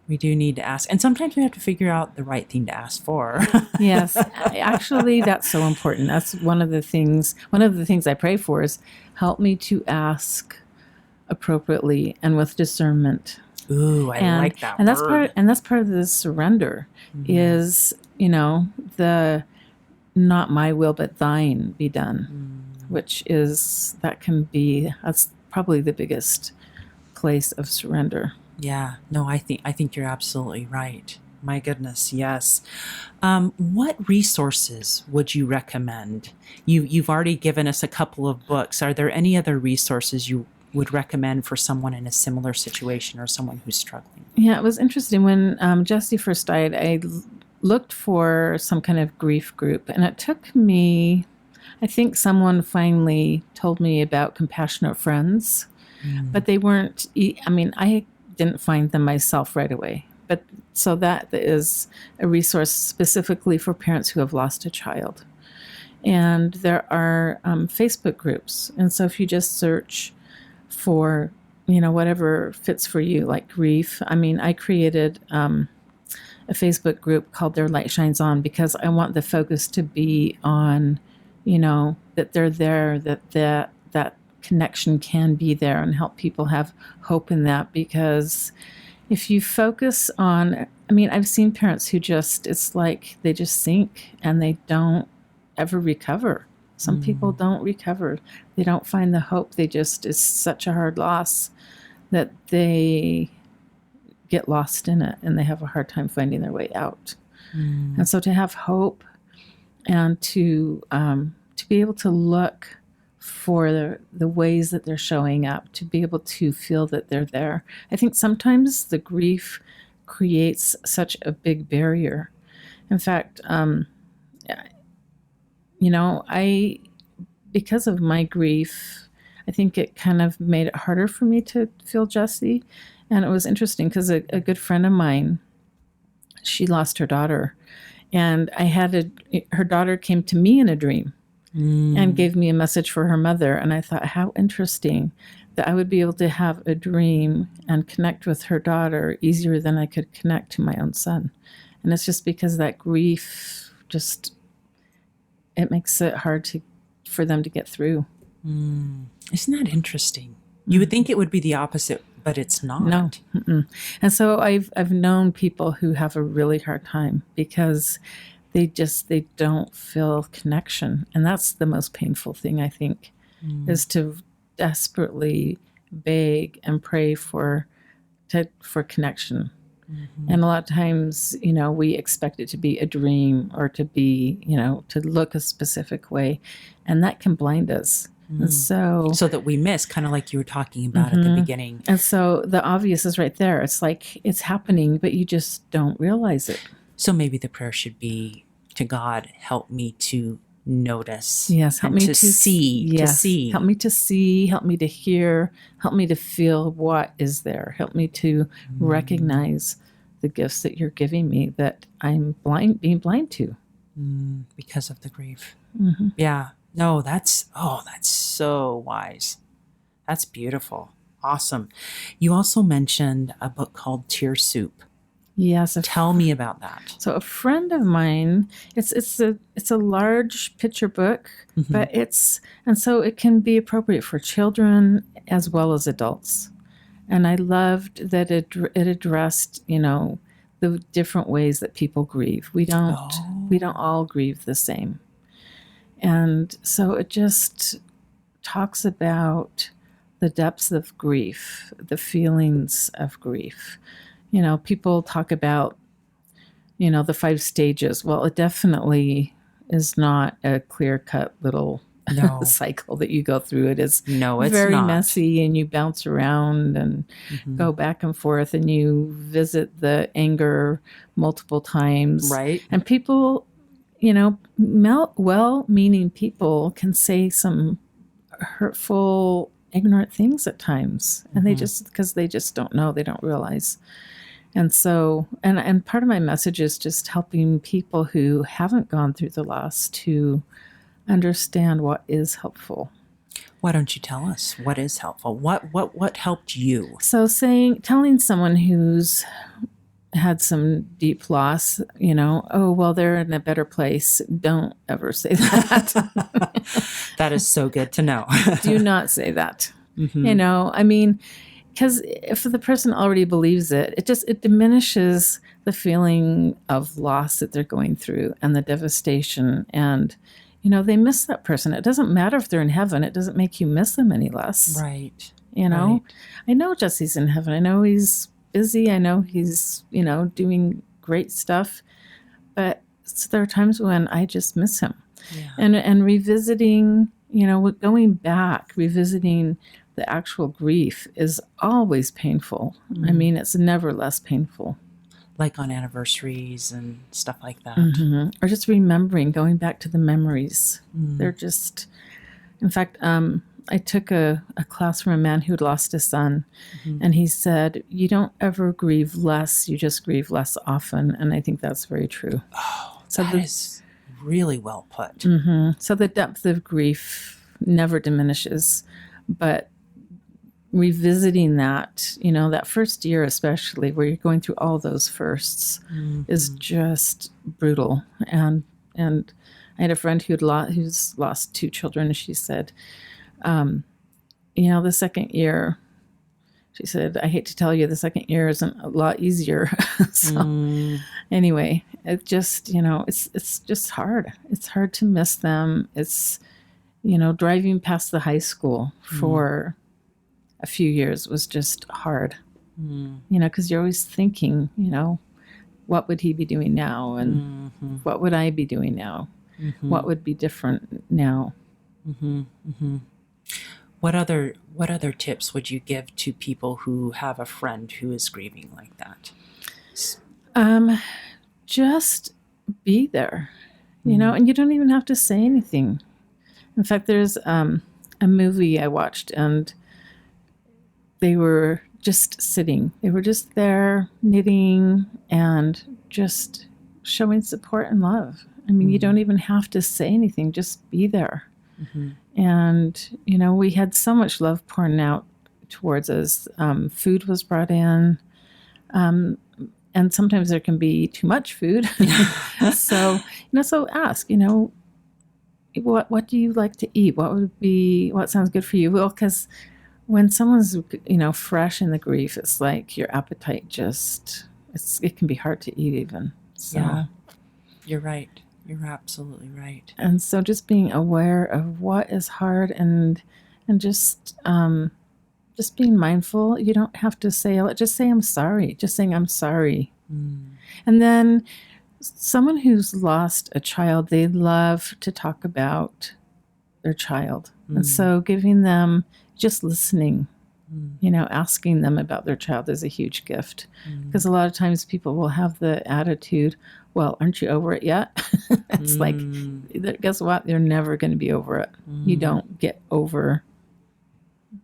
We do need to ask. And sometimes we have to figure out the right thing to ask for. Yes. Actually, that's so important. That's one of the things I pray for is help me to ask appropriately and with discernment. Ooh, I like that word. That's part of the surrender is, the not my will but thine be done. Which is, that's probably the biggest place of surrender. Yeah, no, I think you're absolutely right. My goodness, yes. What resources would you recommend? You've already given us a couple of books. Are there any other resources you would recommend for someone in a similar situation or someone who's struggling? Yeah, it was interesting. When Jesse first died, I looked for some kind of grief group, and it took me, I think someone finally told me about Compassionate Friends, but they weren't, I didn't find them myself right away. But so that is a resource specifically for parents who have lost a child. And there are Facebook groups. And so if you just search for, whatever fits for you, like grief. I created a Facebook group called Their Light Shines On because I want the focus to be on, that they're there, that connection can be there and help people have hope in that. Because if you focus on, I mean, I've seen parents who just, it's like they just sink and they don't ever recover. Some people don't recover. They don't find the hope. They just, it's such a hard loss that they get lost in it and they have a hard time finding their way out. And so to have hope and to be able to look for the ways that they're showing up, to be able to feel that they're there. I think sometimes the grief creates such a big barrier. In fact, because of my grief, I think it kind of made it harder for me to feel Jessie. And it was interesting because a good friend of mine, she lost her daughter. And her daughter came to me in a dream and gave me a message for her mother. And I thought, how interesting that I would be able to have a dream and connect with her daughter easier than I could connect to my own son. And it's just because that grief it makes it hard for them to get through. Isn't that interesting? You would think it would be the opposite, but it's not. No. And so I've known people who have a really hard time because they don't feel connection. And that's the most painful thing, I think, is to desperately beg and pray for connection. And a lot of times, we expect it to be a dream or to be, to look a specific way, and that can blind us. And so that we miss, kind of like you were talking about at the beginning. And so the obvious is right there. It's like it's happening, but you just don't realize it. So maybe the prayer should be to God, help me to notice. Yes, help me to see. Yes, to see. Help me to see, help me to hear, help me to feel what is there. Help me to recognize the gifts that you're giving me that I'm being blind to. Because of the grief. Yeah. No, that's so wise. That's beautiful. Awesome. You also mentioned a book called Tear Soup. Yes. Tell me about that. So a friend of mine, it's a large picture book, but so it can be appropriate for children as well as adults. And I loved that it addressed, the different ways that people grieve. We don't all grieve the same. And so it just talks about the depths of grief, the feelings of grief. People talk about, the 5 stages. Well, it definitely is not a clear-cut little cycle that you go through. It is very messy, and you bounce around and go back and forth, and you visit the anger multiple times. Right. And people, well-meaning people can say some hurtful, ignorant things at times, and because they just don't know, they don't realize. And so, and part of my message is just helping people who haven't gone through the loss to understand what is helpful. Why don't you tell us what is helpful? What helped you? So telling someone who's had some deep loss, oh, well, they're in a better place. Don't ever say that. That is so good to know. Do not say that. Because if the person already believes it, it diminishes the feeling of loss that they're going through and the devastation. And, they miss that person. It doesn't matter if they're in heaven. It doesn't make you miss them any less. Right. Right. I know Jesse's in heaven. I know he's busy. I know he's, doing great stuff. But there are times when I just miss him. Yeah. And revisiting, going back, revisiting the actual grief is always painful. I mean, it's never less painful. Like on anniversaries and stuff like that. Or just remembering, going back to the memories. They're just, in fact, I took a class from a man who'd lost a son, and he said, you don't ever grieve less, you just grieve less often. And I think that's very true. Oh, so that is really well put. So the depth of grief never diminishes, but revisiting that, that first year especially, where you're going through all those firsts, is just brutal. And I had a friend who's lost 2 children, and she said, the second year, she said, I hate to tell you, the second year isn't a lot easier. So anyway, it just, it's just hard. It's hard to miss them. It's, driving past the high school for a few years was just hard, because you're always thinking, what would he be doing now? And what would I be doing now? What would be different now? What other tips would you give to people who have a friend who is grieving like that? Just be there, and you don't even have to say anything. In fact, there's a movie I watched, and they were just sitting. They were just there knitting and just showing support and love. I mean, you don't even have to say anything. Just be there. And, we had so much love pouring out towards us. Food was brought in. And sometimes there can be too much food. So ask, what do you like to eat? What sounds good for you? Well, because when someone's, fresh in the grief, it's like your appetite it can be hard to eat even. So. Yeah, you're right. You're absolutely right. And so just being aware of what is hard and just being mindful. You don't have to say, just say, I'm sorry. Just saying, I'm sorry. And then someone who's lost a child, they love to talk about their child. And so giving them, just listening, asking them about their child is a huge gift. Because a lot of times people will have the attitude, well, aren't you over it yet? It's like, guess what? They're never going to be over it. You don't get over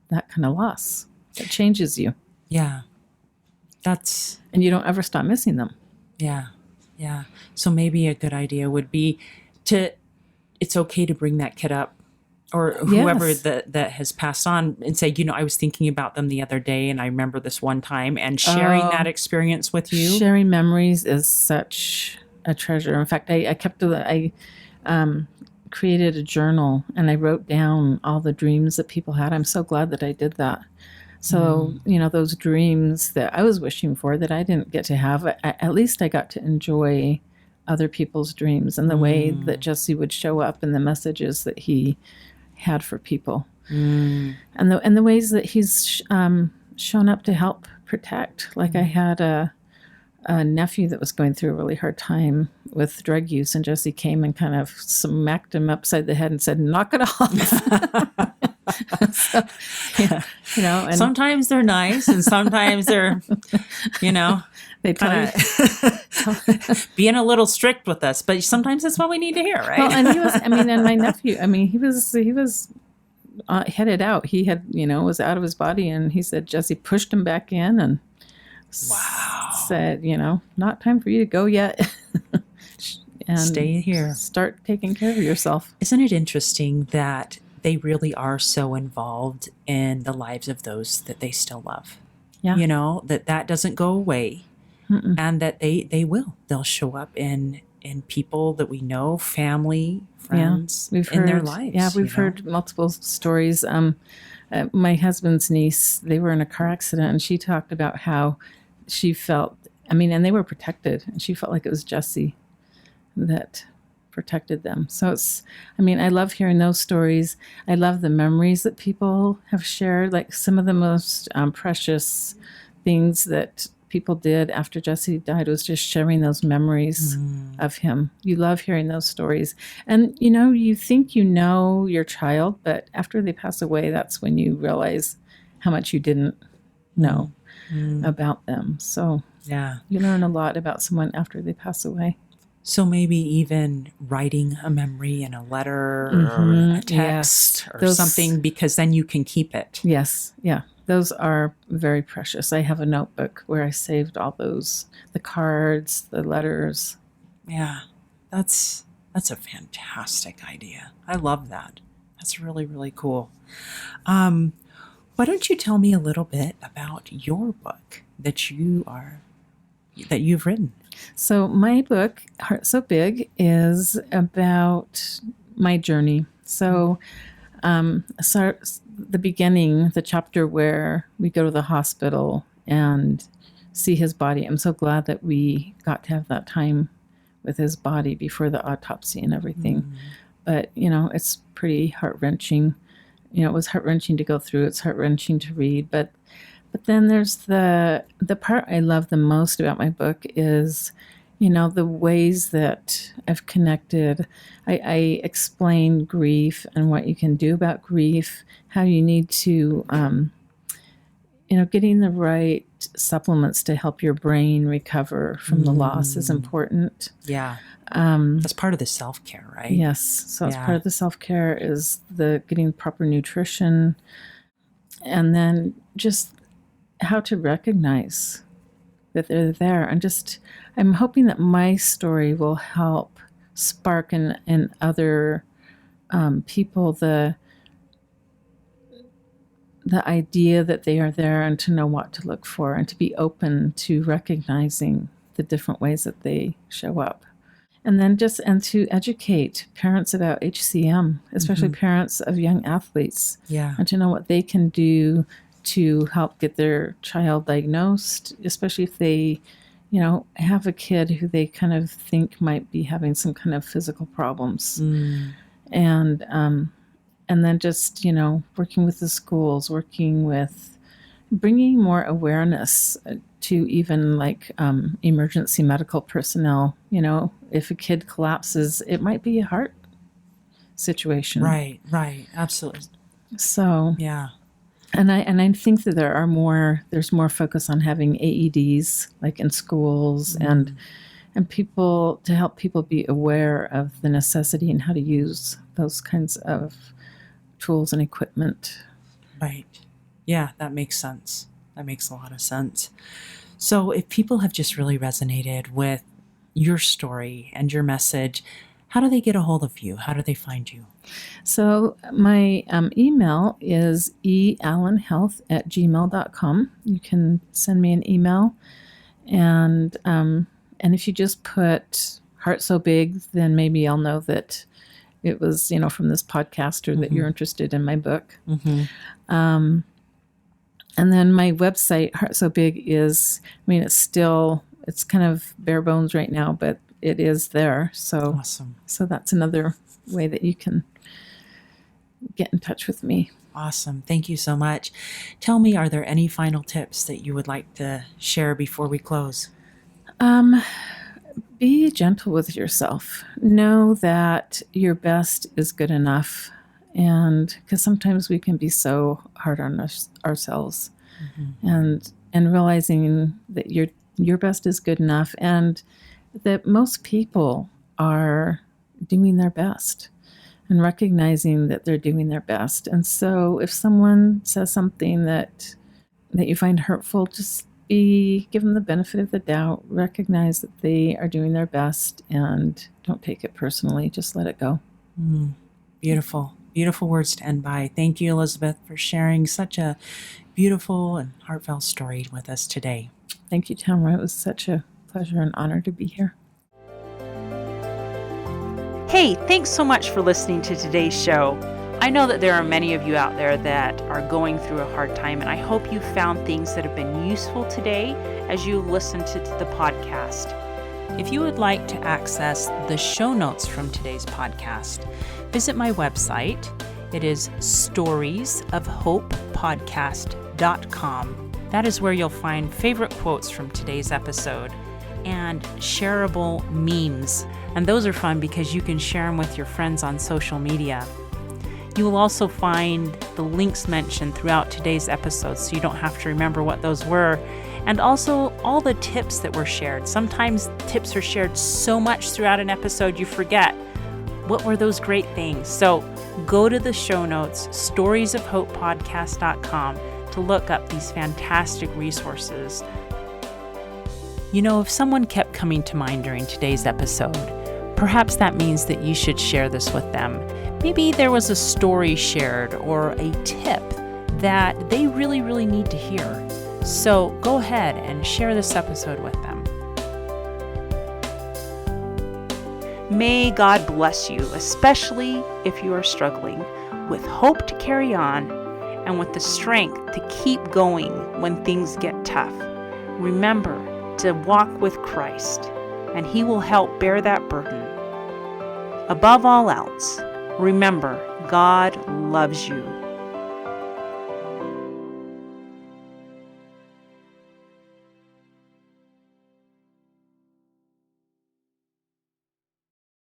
that kind of loss. It changes you. Yeah. And you don't ever stop missing them. Yeah. Yeah. So maybe a good idea would be it's okay to bring that kid up, or whoever that has passed on, and say, I was thinking about them the other day, and I remember this one time, and sharing that experience with you. Sharing memories is such a treasure. In fact, I created a journal, and I wrote down all the dreams that people had. I'm so glad that I did that. So, those dreams that I was wishing for that I didn't get to have, at least I got to enjoy other people's dreams and the way that Jesse would show up and the messages that he had for people. And the ways that he's shown up to help protect. Like I had a nephew that was going through a really hard time with drug use, and Jesse came and kind of smacked him upside the head and said, knock it off. So, and sometimes they're nice, and sometimes they're, they kind of being a little strict with us, but sometimes that's what we need to hear, right? Well, and and my nephew, he was headed out. He had, was out of his body, and he said Jesse pushed him back in and said, not time for you to go yet. And stay here. Start taking care of yourself. Isn't it interesting that they really are so involved in the lives of those that they still love? Yeah. That doesn't go away. And that they'll show up in people that we know, family, friends, their lives. Yeah, we've heard multiple stories. My husband's niece, they were in a car accident, and she talked about how she felt, and they were protected, and she felt like it was Jesse that protected them. So I love hearing those stories. I love the memories that people have shared, like some of the most precious things that people did after Jesse died was just sharing those memories of him. You love hearing those stories. And, you think your child, but after they pass away, that's when you realize how much you didn't know about them. So yeah, you learn a lot about someone after they pass away. So maybe even writing a memory in a letter or a text or something, because then you can keep it. Yes. Yeah. Those are very precious. I have a notebook where I saved all those, the cards, the letters. Yeah. That's a fantastic idea. I love that. That's really, really cool. Why don't you tell me a little bit about your book that you've written? So my book, Heart So Big, is about my journey. So the beginning, the chapter where we go to the hospital and see his body, I'm so glad that we got to have that time with his body before the autopsy and everything. But, it's pretty heart-wrenching. It was heart-wrenching to go through. It's heart-wrenching to read. But then there's the part I love the most about my book is, the ways that I've connected. I explain grief and what you can do about grief, how you need to, getting the right supplements to help your brain recover from the loss is important. Yeah. That's part of the self-care, right? Yes. So as part of the self-care is the getting proper nutrition, and then just how to recognize that they're there. And I'm hoping that my story will help spark in other people the idea that they are there, and to know what to look for, and to be open to recognizing the different ways that they show up. And then and to educate parents about HCM, especially parents of young athletes, and to know what they can do to help get their child diagnosed, especially if they, have a kid who they kind of think might be having some kind of physical problems. And then just, working with the schools, bringing more awareness to even emergency medical personnel. If a kid collapses, it might be a heart situation. Right, absolutely. So, yeah. And I think that there's more focus on having AEDs in schools and people, to help people be aware of the necessity and how to use those kinds of tools and equipment. Right. Yeah, that makes sense. That makes a lot of sense. So if people have just really resonated with your story and your message, how do they get a hold of you? How do they find you? So my email is eallenhealth@gmail.com. You can send me an email. And if you just put Heart So Big, then maybe I'll know that it was, from this podcast, or that you're interested in my book. And then my website, Heart So Big, is, it's kind of bare bones right now, but it is there. So awesome. So that's another way that you can get in touch with me. Awesome. Thank you so much. Tell me, are there any final tips that you would like to share before we close? Be gentle with yourself. Know that your best is good enough. And because sometimes we can be so hard on ourselves, and realizing that your best is good enough, and that most people are doing their best, and recognizing that they're doing their best. And so if someone says something that you find hurtful, just give them the benefit of the doubt, recognize that they are doing their best, and don't take it personally. Just let it go. Beautiful. Beautiful words to end by. Thank you, Elizabeth, for sharing such a beautiful and heartfelt story with us today. Thank you, Tamara. It was such a pleasure and honor to be here. Hey, thanks so much for listening to today's show. I know that there are many of you out there that are going through a hard time, and I hope you found things that have been useful today as you listen to the podcast. If you would like to access the show notes from today's podcast, visit my website. It is storiesofhopepodcast.com. That is where you'll find favorite quotes from today's episode and shareable memes. And those are fun because you can share them with your friends on social media. You will also find the links mentioned throughout today's episode, so you don't have to remember what those were. And also all the tips that were shared. Sometimes tips are shared so much throughout an episode you forget. What were those great things? So go to the show notes, storiesofhopepodcast.com, to look up these fantastic resources. If someone kept coming to mind during today's episode, perhaps that means that you should share this with them. Maybe there was a story shared or a tip that they really, really need to hear. So go ahead and share this episode with them. May God bless you, especially if you are struggling, with hope to carry on and with the strength to keep going when things get tough. Remember to walk with Christ, and He will help bear that burden. Above all else, remember, God loves you.